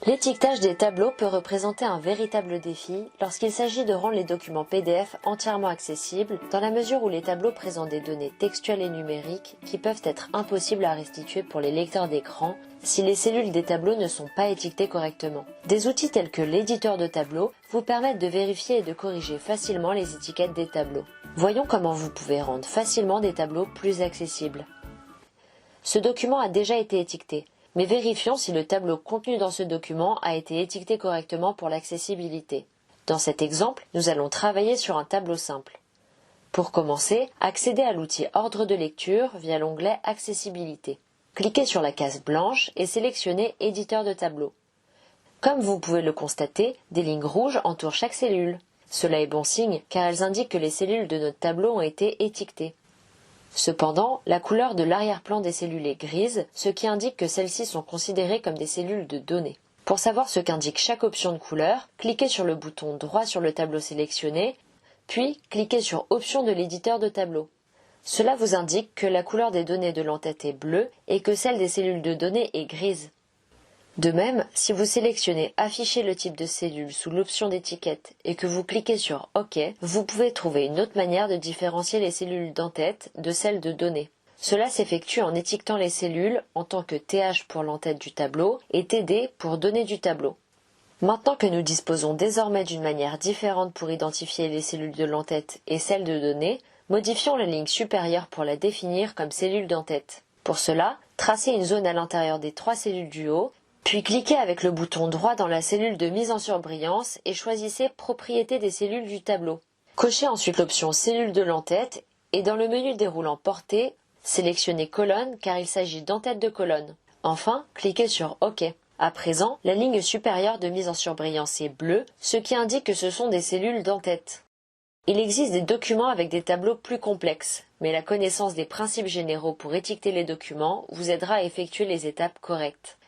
L'étiquetage des tableaux peut représenter un véritable défi lorsqu'il s'agit de rendre les documents PDF entièrement accessibles, dans la mesure où les tableaux présentent des données textuelles et numériques qui peuvent être impossibles à restituer pour les lecteurs d'écran si les cellules des tableaux ne sont pas étiquetées correctement. Des outils tels que l'éditeur de tableaux vous permettent de vérifier et de corriger facilement les étiquettes des tableaux. Voyons comment vous pouvez rendre facilement des tableaux plus accessibles. Ce document a déjà été étiqueté, mais vérifions si le tableau contenu dans ce document a été étiqueté correctement pour l'accessibilité. Dans cet exemple, nous allons travailler sur un tableau simple. Pour commencer, accédez à l'outil Ordre de lecture via l'onglet Accessibilité. Cliquez sur la case blanche et sélectionnez Éditeur de tableau. Comme vous pouvez le constater, des lignes rouges entourent chaque cellule. Cela est bon signe car elles indiquent que les cellules de notre tableau ont été étiquetées. Cependant, la couleur de l'arrière-plan des cellules est grise, ce qui indique que celles-ci sont considérées comme des cellules de données. Pour savoir ce qu'indique chaque option de couleur, cliquez sur le bouton droit sur le tableau sélectionné, puis cliquez sur Options de l'éditeur de tableau. Cela vous indique que la couleur des données de l'entête est bleue et que celle des cellules de données est grise. De même, si vous sélectionnez Afficher le type de cellule sous l'option d'étiquette et que vous cliquez sur OK, vous pouvez trouver une autre manière de différencier les cellules d'entête de celles de données. Cela s'effectue en étiquetant les cellules en tant que TH pour l'entête du tableau et TD pour données du tableau. Maintenant que nous disposons désormais d'une manière différente pour identifier les cellules de l'entête et celles de données, modifions la ligne supérieure pour la définir comme cellule d'entête. Pour cela, tracez une zone à l'intérieur des 3 cellules du haut, puis cliquez avec le bouton droit dans la cellule de mise en surbrillance et choisissez Propriétés des cellules du tableau. Cochez ensuite l'option Cellules de l'entête et dans le menu déroulant Portée, sélectionnez Colonne car il s'agit d'entête de colonne. Enfin, cliquez sur OK. À présent, la ligne supérieure de mise en surbrillance est bleue, ce qui indique que ce sont des cellules d'entête. Il existe des documents avec des tableaux plus complexes, mais la connaissance des principes généraux pour étiqueter les documents vous aidera à effectuer les étapes correctes.